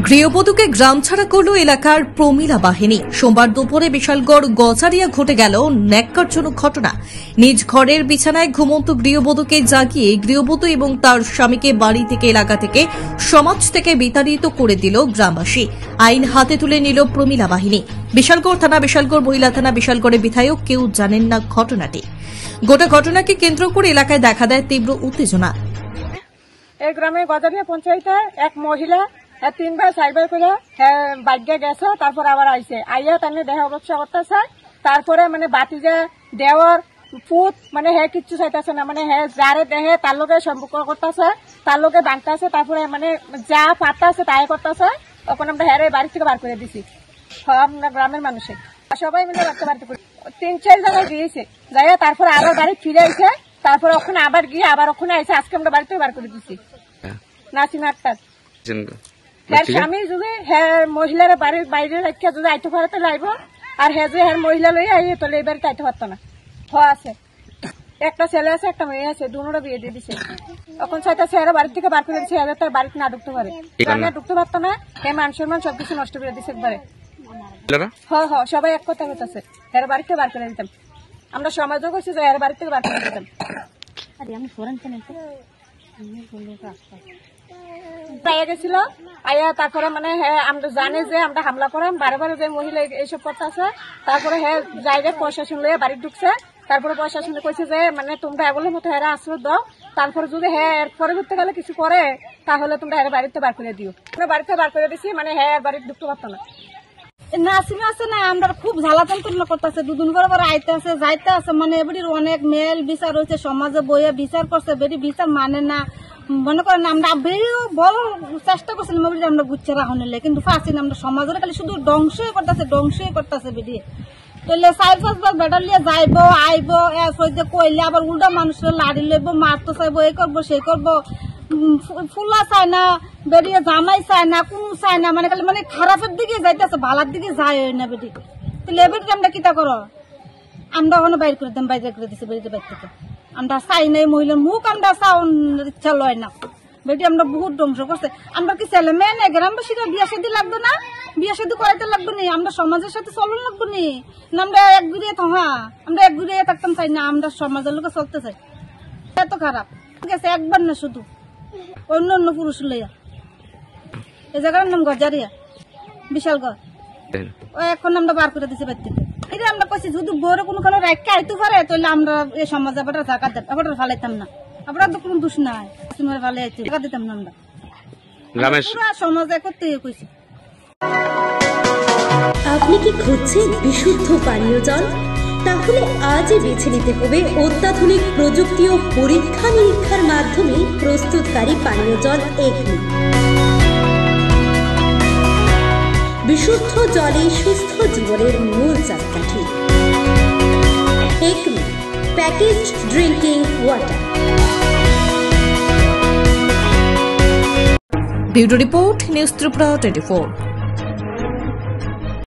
গৃহবধূকে গ্রাম ছাড়া করল এলাকার প্রমিলা বাহিনী। সোমবার দুপুরে বিশালগড় গজারিয়া ঘটে গেল ন্যাক্কারজনক ঘটনা। নিজ ঘরের বিছানায় ঘুমন্ত গৃহবধূকে জাগিয়ে গৃহবধূ এবং তার স্বামীকে বাড়ি থেকে এলাকা থেকে সমাজ থেকে বিতাড়িত করে দিল গ্রামবাসী। আইন হাতে তুলে নিল প্রমিলা বাহিনী। বিশালগড় থানা, বিশালগড় মহিলা থানা, বিশালগড়ের বিধায়ক কেউ জানেন না ঘটনাটি। গোটা ঘটনাকে কেন্দ্র করে এলাকায় দেখা দেয় তীব্র উত্তেজনা। এই গ্রামে গজারিয়া পঞ্চায়েতে এক মহিলা 3 বার 4 বার করে বাড়িতে গেছে, তারপর আবার আইছে, আইয়া তাহলে দেহ অবস্থা করতেছে। তারপরে মানে বাতিজা দেওয়ার ফুট মানে কিচ্ছু চাইতেছে না, মানে যারে দেহে তার লোকে সম্পর্ক করতেছে, তার লোকে বাঁধতেছে, তারপরে মানে যা পাতাছে তাই করতেছে। তখন আমরা বাড়ি থেকে বার করে দিছি, আমরা গ্রামের মানুষে সবাই মিলে বাড়িতে 3-4 জায়গায় গিয়েছে, যাইয়া তারপর আবার বাড়ি ফিরে আইছে, তারপরে ওখানে আবার গিয়ে আবার ওখানে আইছে। আজকে আমরা বাড়ি থেকে বার করে দিছি। নাসিম আক্তার স্বামী যদি মহিলার বাড়ির বাইরে রাখা যদি আইতে পারে লাইব, আর মহিলা লইয়া আইয়ে তাহলে এই বাড়িতে আইতে পারতো না। আছে একটা ছেলে আছে, একটা মেয়ে আছে, দুটোরা বিয়ে দিয়ে দিছে। তখন ছয়টা ছেলেরা বাড়ি থেকে বার করে দিচ্ছে, তার বাড়িতে না ঢুকতে পারে, ঢুকতে পারতো না। মান সম্মান সবকিছু নষ্ট করে দিচ্ছে একবারে। সবাই এক কথা হইতেছে, এর বাড়ি থেকে বার করে দিতাম। আমরা সমাজও করছি যে এর বাড়ি থেকে বার করে দিতাম। গেছিল আয়া, তারপরে মানে আমরা জানি যে আমরা হামলা করাম, বারে বারে যে মহিলা এইসব করতেছে। তারপরে জায়গায় প্রশাসন লইয়া বাড়ি ঢুকছে। তারপরে প্রশাসন কইছে যে মানে তোমরা এগুলোর মতো আশ্রয় দাও, তারপরে যদি এর পরবর্তীকালে কিছু করে তাহলে তোমরা বাড়িতে বার করে দিও। বাড়িতে বার করে দিছি, মানে বাড়িতে ঢুকতে পারতো না। নাসিমা আছে না, আমরা খুব ঝালাতন করতেছে, দুদিন করে আইতে আছে যাইতে আছে, মানে এবারে অনেক মেল বিচার হয়েছে, সমাজে বইয়ে বিচার করছে, বেরি বিচার মানে না। মনে করেন আমরা বেরিও বড় চেষ্টা করছিলাম আমরা বুঝছে রাখা নিলে, কিন্তু পাচ্ছি না। আমরা সমাজের খালি শুধু ধ্বংসই করতেছে বেরিয়ে। তাহলে 4-5 বার বেটার লিয়ে যাইব আইব, কইলে আবার উল্টা মানুষের লাড়ি লইব, মারতে চাইবো, এই করবো সেই করবো। ফুলা চায় না, বেরিয়ে জামাই চায় না, কোন চায় না, মানে খালি মানে খারাপের দিকে যাইতেছে, ভালার দিকে যায় না বেটি। তাহলে এবার আমরা কিতা করো, আমরা ওখানে বাইর করে দিতাম, বাইরে করে দিচ্ছি বেরিয়ে বাইর থেকে। আমরা চাই নাই মহিলার মুখ, আমরা চাওয়ার ইচ্ছা লয় না বেটি। আমরা বহুত ধ্বংস করছে। আমরা কি ছেলে মেয়ে নেই, গ্রামবাসীরা বিয়া শাদী লাগবে না, বিয়া শাদী করাইতে লাগবে নি, আমরা সমাজের সাথে চলন লাগবে নি, আমরা এক ঘুরিয়ে আমরা এক ঘুরিয়ে থাকতাম চাই না, আমরা সমাজের লোকে চলতে চাই। এত খারাপ ঠিক আছে, একবার না শুধু অন্য অন্য পুরুষ লইয়া। এই জায়গার নাম গজারিয়া, বিশালগড়। এখন আমরা বার করে দিচ্ছি বাড়ি থেকে। এটা আমরা কইছি যদি বউরে কোনোখানে রাখতে আইতে পারে তাহলে আমরা এই সমাজে আবার টাকা আবার ফালাইতাম না, আমরা তো কোনো দোষ নাই, ফালে আইতে টাকা দিতাম না। আমরা পুরো সমাজে করতে কইছি। আপনি কি খুঁজছেন বিশুদ্ধ পানীয় জল? তাহলে আজই বেছে নিতে হবে অত্যাধুনিক প্রযুক্তি ও পরীক্ষা নিরীক্ষার মাধ্যমে প্রস্তুতকারী পানীয় জল একমি। বিশুদ্ধ জলে সুস্থ জীবনের মূল চাকাঠি। Acme packaged drinking water. Bureau report, news Tripura 24।